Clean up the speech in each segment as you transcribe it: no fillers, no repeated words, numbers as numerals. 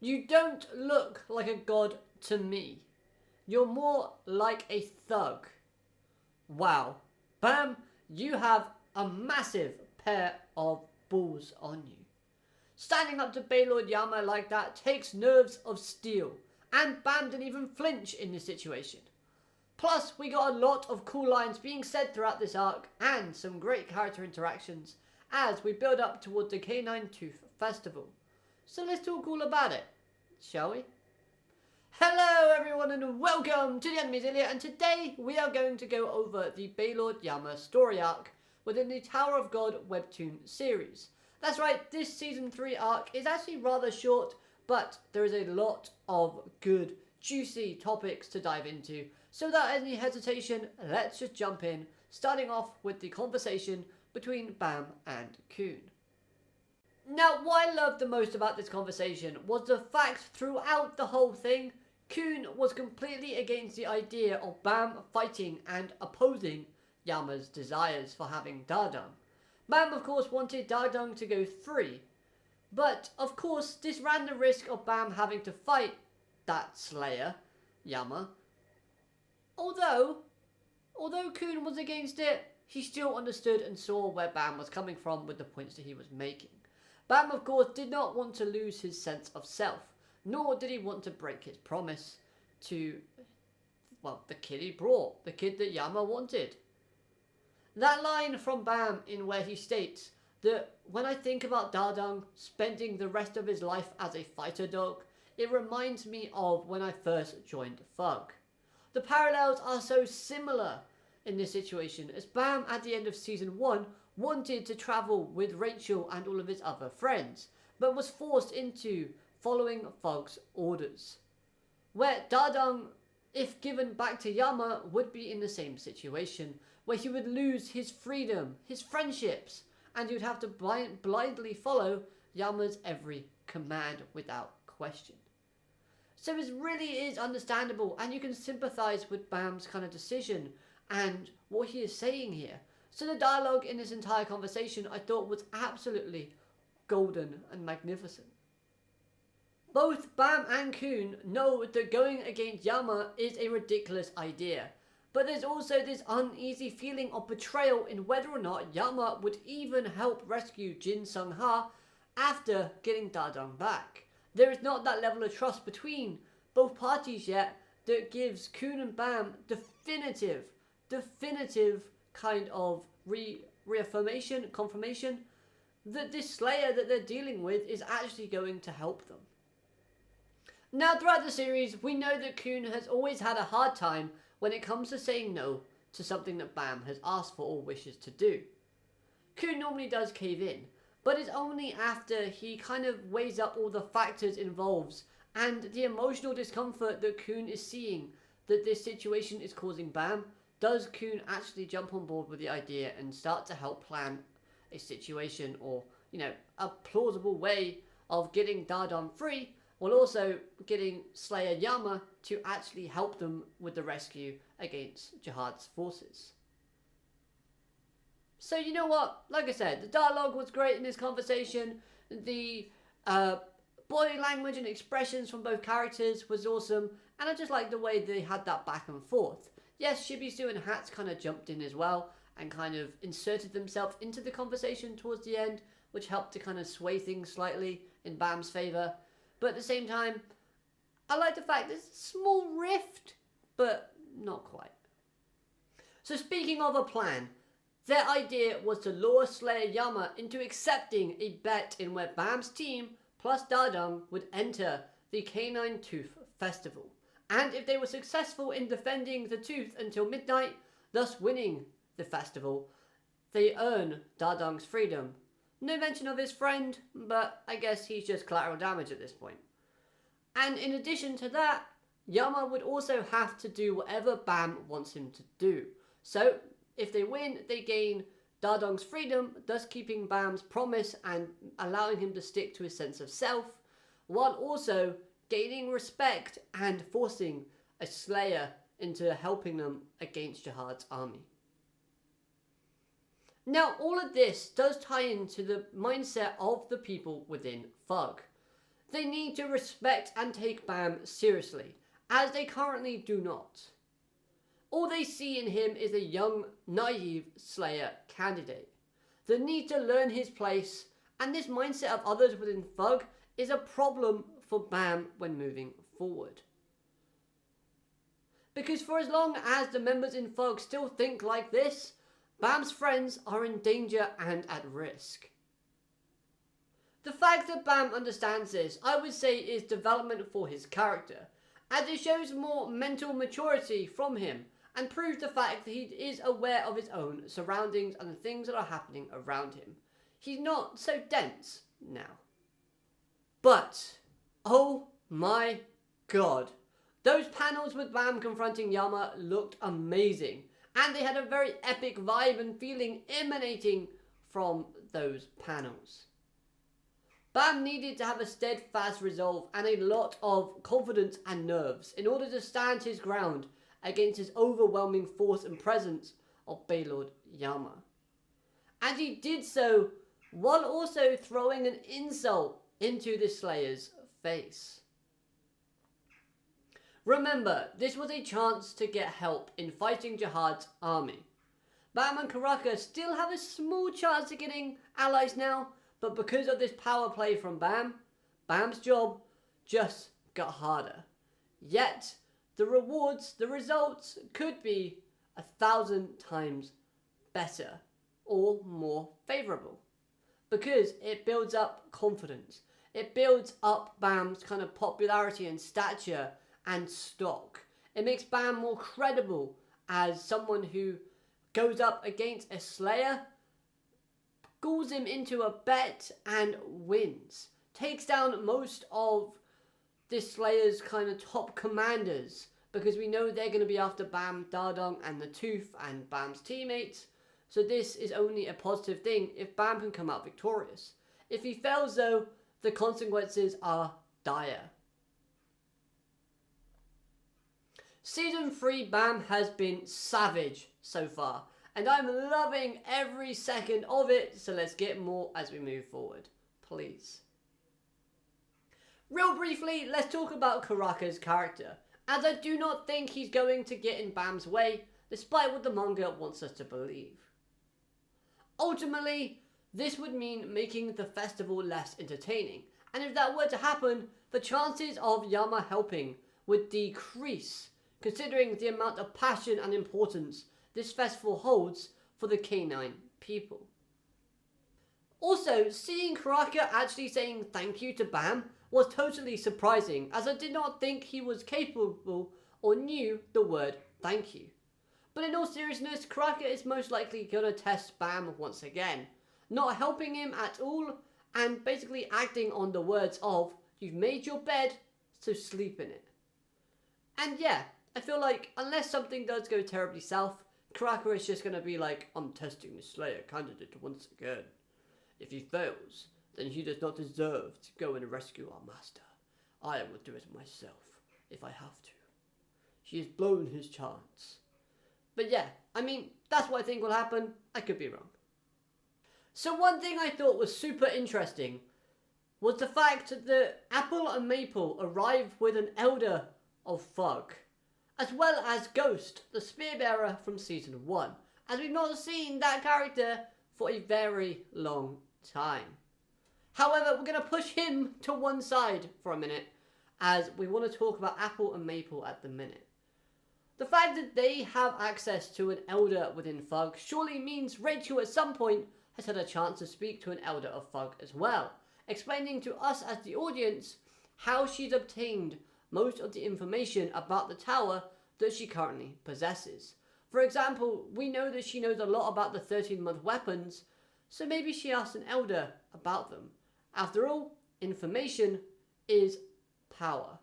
You don't look like a god to me. You're more like a thug. Wow. Bam, you have a massive pair of balls on you. Standing up to Baylord Yama like that takes nerves of steel, and Bam didn't even flinch in this situation. Plus, we got a lot of cool lines being said throughout this arc, and some great character interactions as we build up towards the Canine Tooth Festival. So let's talk all about it, shall we? Hello everyone and welcome to the Enemies Ilia, and today we are going to go over the Baylord Yama story arc within the Tower of God webtoon series. That's right, this season 3 arc is actually rather short, but there is a lot of good, juicy topics to dive into. So without any hesitation, let's just jump in, starting off with the conversation between Bam and Kun. Now, what I loved the most about this conversation was the fact throughout the whole thing, Kun was completely against the idea of Bam fighting and opposing Yama's desires for having Dardang. Bam, of course, wanted Dardang to go free, but, of course, this ran the risk of Bam having to fight that Slayer, Yama. Although Kun was against it, he still understood and saw where Bam was coming from with the points that he was making. Bam, of course, did not want to lose his sense of self, nor did he want to break his promise to, well, the kid he brought, the kid that Yama wanted. That line from Bam in where he states that when I think about Dardang spending the rest of his life as a fighter dog, it reminds me of when I first joined Thug. The parallels are so similar in this situation, as Bam at the end of season 1 wanted to travel with Rachel and all of his other friends, but was forced into following Thug's orders. Where Dardang, if given back to Yama, would be in the same situation, where he would lose his freedom, his friendships, and he would have to blindly follow Yama's every command without question. So this really is understandable, and you can sympathise with Bam's kind of decision and what he is saying here. So the dialogue in this entire conversation I thought was absolutely golden and magnificent. Both Bam and Kun know that going against Yama is a ridiculous idea, but there's also this uneasy feeling of betrayal in whether or not Yama would even help rescue Jin Sung-ha after getting Dardang back. There is not that level of trust between both parties yet that gives Kun and Bam definitive kind of confirmation that this Slayer that they're dealing with is actually going to help them. Now, throughout the series, we know that Kun has always had a hard time when it comes to saying no to something that Bam has asked for or wishes to do. Kun normally does cave in, but it's only after he kind of weighs up all the factors involved and the emotional discomfort that Kun is seeing that this situation is causing Bam, does Kun actually jump on board with the idea and start to help plan a situation or, a plausible way of getting Dardang free, while also getting Slayer Yama to actually help them with the rescue against Jihad's forces. So you know what, like I said, the dialogue was great in this conversation, the body language and expressions from both characters was awesome, and I just like the way they had that back and forth. Yes, Shibisu and Hats kind of jumped in as well and kind of inserted themselves into the conversation towards the end, which helped to kind of sway things slightly in Bam's favour. But at the same time, I like the fact there's a small rift, but not quite. So speaking of a plan, their idea was to lure Slayer Yama into accepting a bet in where Bam's team plus Dardang would enter the Canine Tooth Festival. And if they were successful in defending the tooth until midnight, thus winning the festival, they earn Dardang's freedom. No mention of his friend, but I guess he's just collateral damage at this point. And in addition to that, Yama would also have to do whatever Bam wants him to do. So, if they win, they gain Dardang's freedom, thus keeping Bam's promise and allowing him to stick to his sense of self, while also gaining respect and forcing a Slayer into helping them against Jihad's army. Now, all of this does tie into the mindset of the people within Thug. They need to respect and take Bam seriously, as they currently do not. All they see in him is a young, naive Slayer candidate. The need to learn his place and this mindset of others within Thug is a problem for Bam when moving forward. Because for as long as the members in Thug still think like this, Bam's friends are in danger and at risk. The fact that Bam understands this, I would say, is development for his character, as it shows more mental maturity from him and proves the fact that he is aware of his own surroundings and the things that are happening around him. He's not so dense now. But, oh my god, those panels with Bam confronting Yama looked amazing, and they had a very epic vibe and feeling emanating from those panels. Bam needed to have a steadfast resolve and a lot of confidence and nerves in order to stand his ground against his overwhelming force and presence of Baylord Yama. And he did so while also throwing an insult into the Slayer's face. Remember, this was a chance to get help in fighting Jihad's army. Bam and Karaka still have a small chance of getting allies now, but because of this power play from Bam, Bam's job just got harder. Yet, the rewards, the results could be 1,000 times better or more favourable. Because it builds up confidence. It builds up Bam's kind of popularity and stature and stock. It makes Bam more credible as someone who goes up against a Slayer, schools him into a bet and wins. Takes down most of this Slayer's kind of top commanders, because we know they're going to be after Bam, Dardong and the Tooth and Bam's teammates. So this is only a positive thing if Bam can come out victorious. If he fails though, the consequences are dire. Season 3 Bam has been savage so far, and I'm loving every second of it, so let's get more as we move forward, please. Real briefly, let's talk about Karaka's character, as I do not think he's going to get in Bam's way, despite what the manga wants us to believe. Ultimately, this would mean making the festival less entertaining, and if that were to happen, the chances of Yama helping would decrease, considering the amount of passion and importance this festival holds for the K9 people. Also, seeing Karaka actually saying thank you to Bam was totally surprising, as I did not think he was capable or knew the word thank you. But in all seriousness, Karaka is most likely going to test Bam once again, not helping him at all and basically acting on the words of, you've made your bed, so sleep in it. And yeah, I feel like unless something does go terribly south, Karaka is just going to be like, I'm testing the Slayer candidate once again. If he fails, then he does not deserve to go and rescue our master. I will do it myself, if I have to. He has blown his chance. But yeah, I mean, that's what I think will happen. I could be wrong. So one thing I thought was super interesting was the fact that Apple and Maple arrived with an elder of Thug, as well as Ghost, the spearbearer from Season 1, as we've not seen that character for a very long time. However, we're going to push him to one side for a minute, as we want to talk about Apple and Maple at the minute. The fact that they have access to an elder within Thug surely means Rachel at some point has had a chance to speak to an elder of Thug as well, explaining to us as the audience how she's obtained most of the information about the tower that she currently possesses. For example, we know that she knows a lot about the 13-month weapons, so maybe she asked an elder about them. After all, information is power.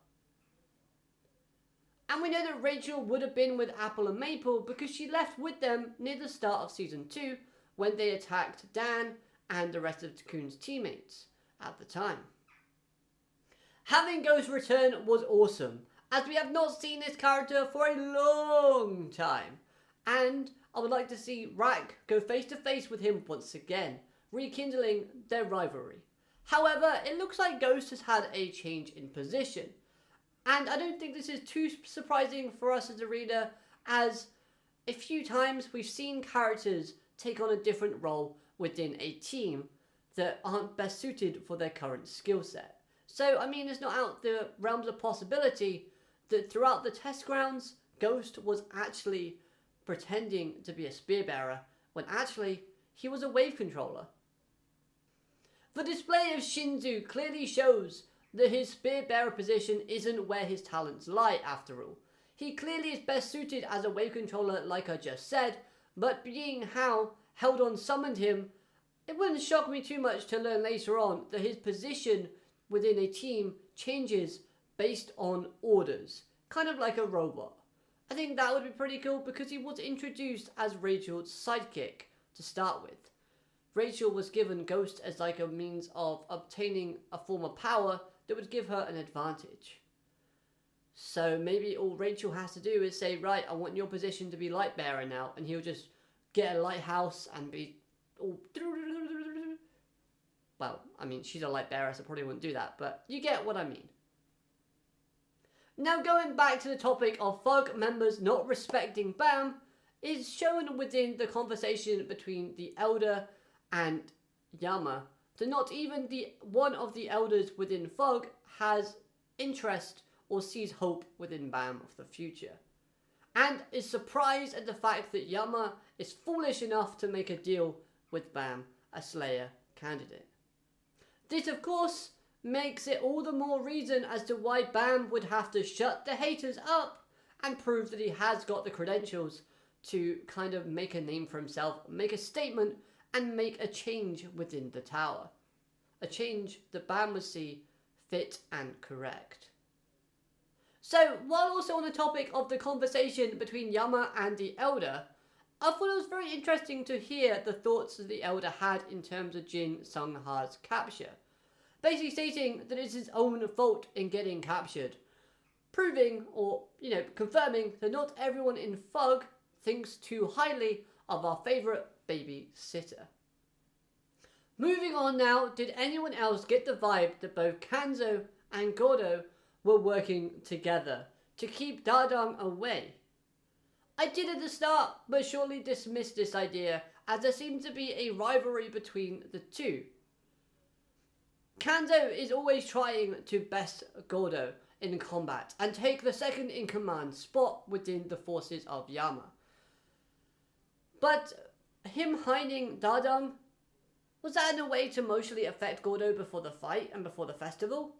And we know that Rachel would have been with Apple and Maple because she left with them near the start of Season 2 when they attacked Dan and the rest of Coon's teammates at the time. Having Ghost return was awesome, as we have not seen this character for a long time, and I would like to see Rack go face to face with him once again, rekindling their rivalry. However, it looks like Ghost has had a change in position. And I don't think this is too surprising for us as a reader, as a few times we've seen characters take on a different role within a team that aren't best suited for their current skill set. So, I mean, it's not out the realms of possibility that throughout the test grounds, Ghost was actually pretending to be a spear bearer, when actually he was a wave controller. The display of Shinzu clearly shows that his spear bearer position isn't where his talents lie after all. He clearly is best suited as a wave controller like I just said, but being how Heldon summoned him, it wouldn't shock me too much to learn later on that his position within a team changes based on orders, kind of like a robot. I think that would be pretty cool because he was introduced as Rachel's sidekick to start with. Rachel was given Ghost as like a means of obtaining a form of power that would give her an advantage. So maybe all Rachel has to do is say, right, I want your position to be light bearer now, and he'll just get a lighthouse and be all... Well, I mean, she's a light bearer, so probably wouldn't do that, but you get what I mean. Now going back to the topic of Thug members not respecting Bam, is shown within the conversation between the Elder and Yama, that not even one of the elders within Thug has interest or sees hope within Bam of the future, and is surprised at the fact that Yama is foolish enough to make a deal with Bam, a Slayer candidate. This of course makes it all the more reason as to why Bam would have to shut the haters up and prove that he has got the credentials to kind of make a name for himself, make a statement, and make a change within the tower. A change that Bam would see fit and correct. So, while also on the topic of the conversation between Yama and the Elder, I thought it was very interesting to hear the thoughts that the Elder had in terms of Jin Sung-ha's capture. Basically stating that it's his own fault in getting captured. Proving, or, confirming that not everyone in Thug thinks too highly of our favourite babysitter. Moving on now, did anyone else get the vibe that both Kanzo and Gordo were working together to keep Dadang away? I did at the start, but shortly dismissed this idea as there seemed to be a rivalry between the two. Kanzo is always trying to best Gordo in combat and take the second in command spot within the forces of Yama. But him hiding Dadang, was that in a way to emotionally affect Gordo before the fight and before the festival?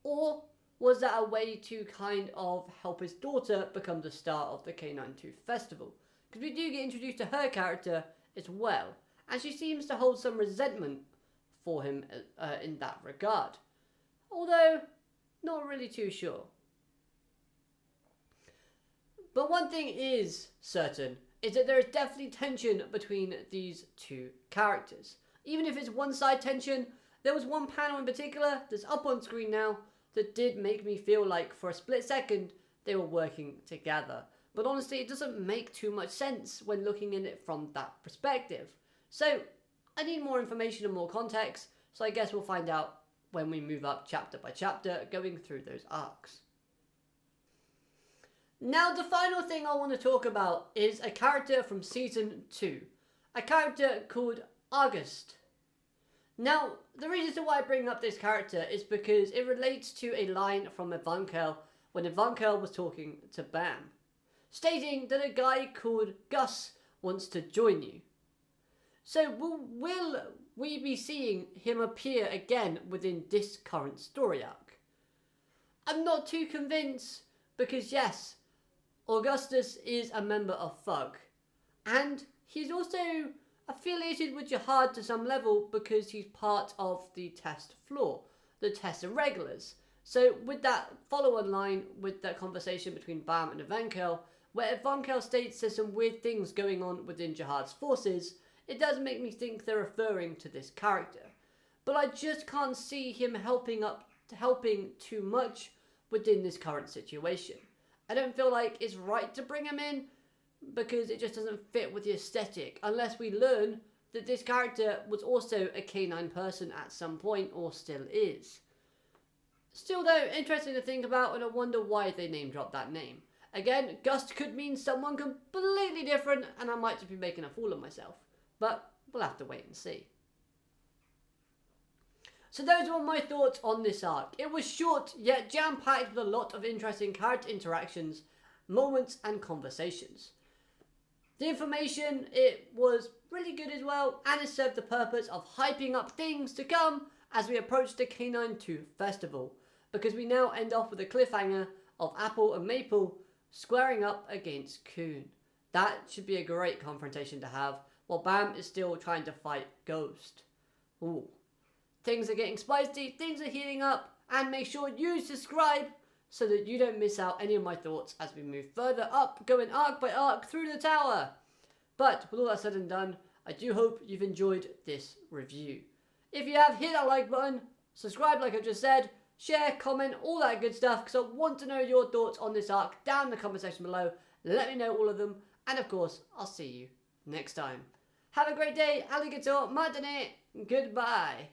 Or was that a way to kind of help his daughter become the star of the K9 Tooth Festival? Because we do get introduced to her character as well, and she seems to hold some resentment for him in that regard. Although, not really too sure. But one thing is certain, is that there is definitely tension between these two characters. Even if it's one-side tension, there was one panel in particular that's up on screen now that did make me feel like for a split second they were working together. But honestly, it doesn't make too much sense when looking at it from that perspective. So, I need more information and more context, so I guess we'll find out when we move up chapter by chapter, going through those arcs. Now, the final thing I want to talk about is a character from Season 2. A character called August. Now, the reason why I bring up this character is because it relates to a line from Evankel when Evankel was talking to Bam, stating that a guy called Gus wants to join you. So will we be seeing him appear again within this current story arc? I'm not too convinced because yes, Augustus is a member of Thug, and he's also affiliated with Jihad to some level because he's part of the test floor, the test irregulars. So with that follow-on line with that conversation between Bam and Evankel, where Evankel states there's some weird things going on within Jihad's forces, it does make me think they're referring to this character. But I just can't see him helping too much within this current situation. I don't feel like it's right to bring him in because it just doesn't fit with the aesthetic, unless we learn that this character was also a canine person at some point, or still is. Still though, interesting to think about, and I wonder why they name dropped that name. Again, Gust could mean someone completely different, and I might just be making a fool of myself. But we'll have to wait and see. So those were my thoughts on this arc. It was short, yet jam-packed with a lot of interesting character interactions, moments and conversations. The information, it was really good as well, and it served the purpose of hyping up things to come as we approach the Canine 2 Festival, because we now end off with a cliffhanger of Apple and Maple squaring up against Coon. That should be a great confrontation to have, while Bam is still trying to fight Ghost. Ooh. Things are getting spicy, things are heating up, and make sure you subscribe so that you don't miss out any of my thoughts as we move further up, going arc by arc through the tower. But with all that said and done, I do hope you've enjoyed this review. If you have, hit that like button, subscribe like I just said, share, comment, all that good stuff, because I want to know your thoughts on this arc down in the comment section below. Let me know all of them, and of course, I'll see you next time. Have a great day, alligator, matane, goodbye.